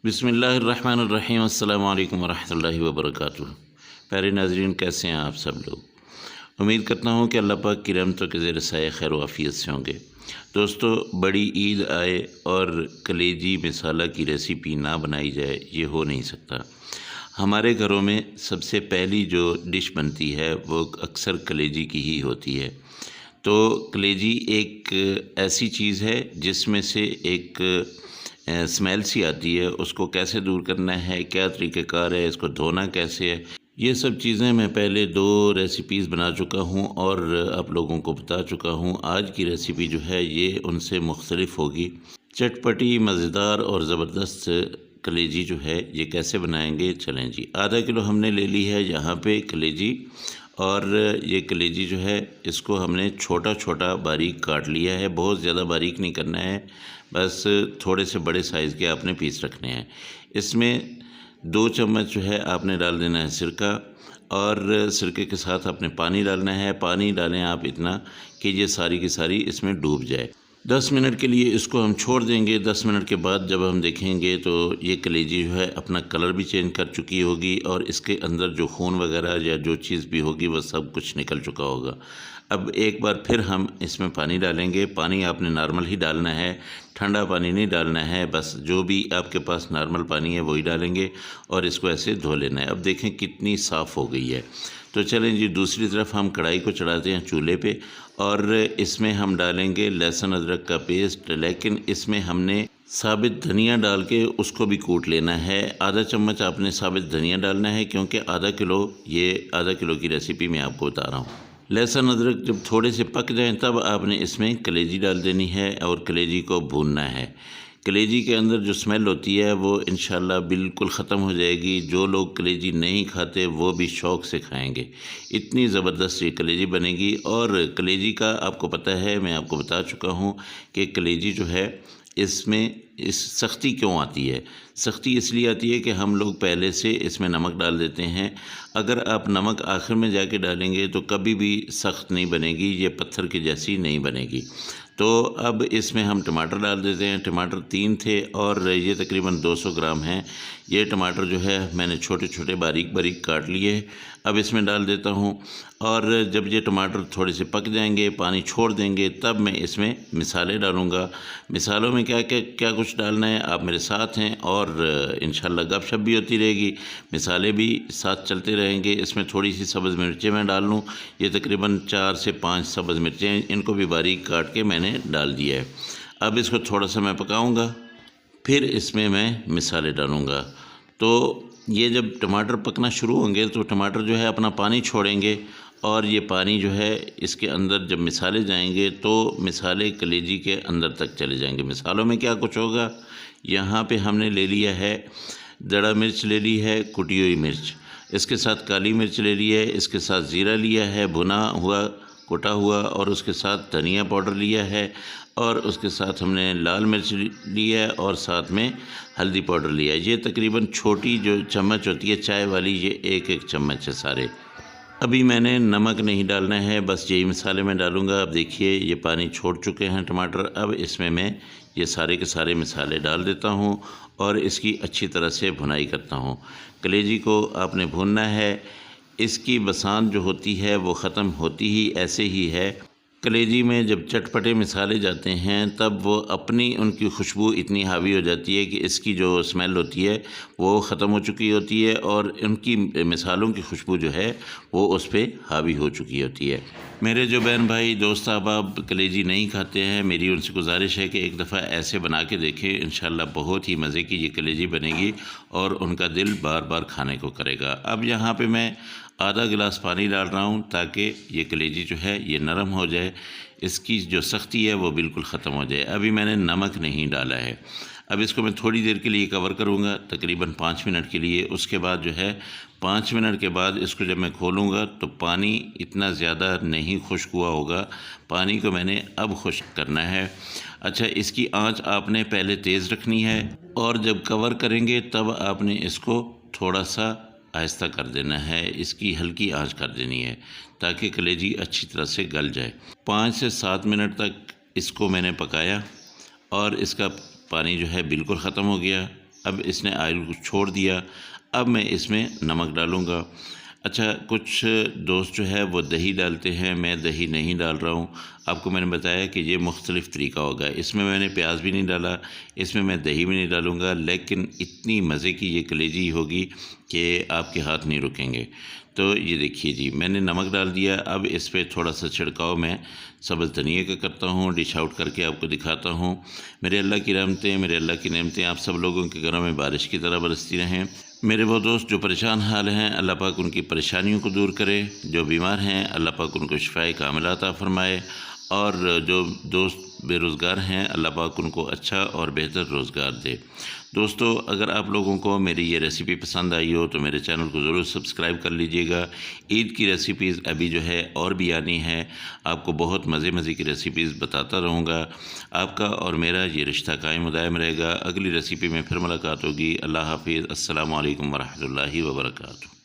बिस्मिल्लाहिर्रहमानिर्रहीम अस्सलामु अलैकुम वरहमतुल्लाहि वबरकातुहू। प्यारे नाज़रीन, कैसे हैं आप सब लोग। उम्मीद करता हूँ कि अल्लाह पाक की रहमतों के ज़ेर साए खैर वाफ़ियत से होंगे। दोस्तों, बड़ी ईद आए और कलेजी मिसाला की रेसिपी ना बनाई जाए, ये हो नहीं सकता। हमारे घरों में सबसे पहली जो डिश बनती है वो अक्सर कलेजी की ही होती है। तो कलेजी एक ऐसी चीज़ है जिसमें से एक स्मेल सी आती है। उसको कैसे दूर करना है, क्या तरीक़ेकार है, इसको धोना कैसे है, ये सब चीज़ें मैं पहले 2 रेसिपीज़ बना चुका हूँ और आप लोगों को बता चुका हूँ। आज की रेसिपी जो है ये उनसे मुख्तलिफ होगी। चटपटी, मज़ेदार और ज़बरदस्त कलेजी जो है ये कैसे बनाएंगे, चलें जी। आधा किलो हमने ले ली है यहाँ पे कलेजी, और ये कलेजी जो है इसको हमने छोटा छोटा बारीक काट लिया है। बहुत ज़्यादा बारीक नहीं करना है, बस थोड़े से बड़े साइज़ के आपने पीस रखने हैं। इसमें 2 चम्मच जो है आपने डाल देना है सिरका, और सिरके के साथ आपने पानी डालना है। पानी डालें आप इतना कि ये सारी की सारी इसमें डूब जाए। 10 मिनट के लिए इसको हम छोड़ देंगे। 10 मिनट के बाद जब हम देखेंगे तो ये कलेजी जो है अपना कलर भी चेंज कर चुकी होगी और इसके अंदर जो खून वगैरह या जो चीज़ भी होगी वह सब कुछ निकल चुका होगा। अब एक बार फिर हम इसमें पानी डालेंगे। पानी आपने नॉर्मल ही डालना है, ठंडा पानी नहीं डालना है। बस जो भी आपके पास नॉर्मल पानी है वही डालेंगे और इसको ऐसे धो लेना है। अब देखें कितनी साफ़ हो गई है। तो चलें जी, दूसरी तरफ हम कढ़ाई को चढ़ाते हैं चूल्हे पे, और इसमें हम डालेंगे लहसुन अदरक का पेस्ट। लेकिन इसमें हमने साबित धनिया डाल के उसको भी कूट लेना है। आधा चम्मच आपने साबित धनिया डालना है, क्योंकि आधा किलो की रेसिपी मैं आपको बता रहा हूँ। लहसुन अदरक जब थोड़े से पक जाएं तब आपने इसमें कलेजी डाल देनी है और कलेजी को भूनना है। कलेजी के अंदर जो स्मेल होती है वो इंशाल्लाह बिल्कुल ख़त्म हो जाएगी। जो लोग कलेजी नहीं खाते वो भी शौक़ से खाएंगे। इतनी ज़बरदस्त ये कलेजी बनेगी। और कलेजी का आपको पता है, मैं आपको बता चुका हूँ कि कलेजी जो है इसमें सख्ती क्यों आती है। सख्ती इसलिए आती है कि हम लोग पहले से इसमें नमक डाल देते हैं। अगर आप नमक आखिर में जाके डालेंगे तो कभी भी सख्त नहीं बनेगी, ये पत्थर की जैसी नहीं बनेगी। तो अब इसमें हम टमाटर डाल देते हैं। टमाटर 3 थे और ये तकरीबन 200 ग्राम हैं। ये टमाटर जो है मैंने छोटे छोटे बारीक बारीक काट लिए। अब इसमें डाल देता हूँ, और जब ये टमाटर थोड़े से पक जाएंगे, पानी छोड़ देंगे, तब मैं इसमें मिसाले डालूँगा। मिसालों में क्या क्या क्या कुछ डालना है आप मेरे साथ हैं, और इंशाल्लाह गपशप भी होती रहेगी, मिसाले भी साथ चलते रहेंगे। इसमें थोड़ी सी सब्ज़ मिर्चें मैं डाल लूँ। ये तकरीबन 4 से 5 सब्ज़ मिर्चें, इनको भी बारीक काट के मैंने डाल दिया है। अब इसको थोड़ा सा मैं पकाऊँगा, फिर इसमें मैं मिसाले डालूँगा। तो ये जब टमाटर पकना शुरू होंगे तो टमाटर जो है अपना पानी छोड़ेंगे, और ये पानी जो है इसके अंदर जब मिसाले जाएंगे तो मिसाले कलेजी के अंदर तक चले जाएंगे। मिसालों में क्या कुछ होगा, यहाँ पे हमने ले लिया है दड़ा मिर्च, ले ली है कुटी हुई मिर्च, इसके साथ काली मिर्च ले ली है, इसके साथ ज़ीरा लिया है भुना हुआ कुटा हुआ, और उसके साथ धनिया पाउडर लिया है, और उसके साथ हमने लाल मिर्च लिया है, और साथ में हल्दी पाउडर लिया है। ये तकरीबन छोटी जो चम्मच होती है चाय वाली, ये एक चम्मच है सारे। अभी मैंने नमक नहीं डालना है, बस यही मसाले मैं डालूँगा। अब देखिए ये पानी छोड़ चुके हैं टमाटर। अब इसमें मैं ये सारे के सारे मसाले डाल देता हूँ और इसकी अच्छी तरह से भुनाई करता हूँ। कलेजी को आपने भूनना है। इसकी बसांत जो होती है वो ख़त्म होती ही ऐसे ही है। कलेजी में जब चटपटे मिसाले जाते हैं तब वो अपनी उनकी खुशबू इतनी हावी हो जाती है कि इसकी जो स्मेल होती है वो ख़त्म हो चुकी होती है, और उनकी मिसालों की खुशबू जो है वो उस पर हावी हो चुकी होती है। मेरे जो बहन भाई दोस्त अहबाब कलेजी नहीं खाते हैं, मेरी उनसे गुजारिश है कि एक दफ़ा ऐसे बना के देखें। इंशाल्लाह बहुत ही मज़े की ये कलेजी बनेगी और उनका दिल बार बार खाने को करेगा। अब यहाँ पे मैं आधा गिलास पानी डाल रहा हूँ ताकि ये कलेजी जो है ये नरम हो जाए, इसकी जो सख्ती है वो बिल्कुल ख़त्म हो जाए। अभी मैंने नमक नहीं डाला है। अब इसको मैं थोड़ी देर के लिए कवर करूँगा, तकरीबन 5 मिनट के लिए। उसके बाद जो है 5 मिनट के बाद इसको जब मैं खोलूँगा तो पानी इतना ज़्यादा नहीं खुश्क हुआ होगा। पानी को मैंने अब खुश्क करना है। अच्छा, इसकी आँच आपने पहले तेज़ रखनी है, और जब कवर करेंगे तब आपने इसको थोड़ा सा आहिस्ता कर देना है। इसकी हल्की आंच कर देनी है ताकि कलेजी अच्छी तरह से गल जाए। 5 से 7 मिनट तक इसको मैंने पकाया और इसका पानी जो है बिल्कुल ख़त्म हो गया। अब इसने ऑयल को छोड़ दिया। अब मैं इसमें नमक डालूँगा। अच्छा, कुछ दोस्त जो है वो दही डालते हैं, मैं दही नहीं डाल रहा हूँ। आपको मैंने बताया कि ये मुख्तलिफ़ तरीका होगा। इसमें मैंने प्याज भी नहीं डाला, इसमें मैं दही भी नहीं डालूँगा, लेकिन इतनी मज़े की ये कलेजी होगी कि आपके हाथ नहीं रुकेंगे। तो ये देखिए जी, मैंने नमक डाल दिया। अब इस पर थोड़ा सा छिड़काव मैं सब्ज़ धनिया का करता हूँ, डिश आउट करके आपको दिखाता हूँ। मेरे अल्लाह की रहमतें, मेरे अल्लाह की नेमतें आप सब लोगों के घरों में बारिश की तरह बरसती रहें। मेरे वो दोस्त जो परेशान हाल हैं, अल्लाह पाक उनकी परेशानियों को दूर करे। जो बीमार हैं, अल्लाह पाक उनको शिफाए कामिला अता फ़रमाए। और जो दोस्त बेरोज़गार हैं, अल्लाह पाक उनको अच्छा और बेहतर रोज़गार दे। दोस्तों, अगर आप लोगों को मेरी ये रेसिपी पसंद आई हो तो मेरे चैनल को ज़रूर सब्सक्राइब कर लीजिएगा। ईद की रेसिपीज़ अभी जो है और भी आनी है, आपको बहुत मज़े की रेसिपीज़ बताता रहूँगा। आपका और मेरा ये रिश्ता कायम दायम रहेगा। अगली रेसिपी में फिर मुलाकात होगी। अल्लाह हाफ़िज़। अस्सलामु अलैकुम वरहमतुल्लाहि वबरकातुहू।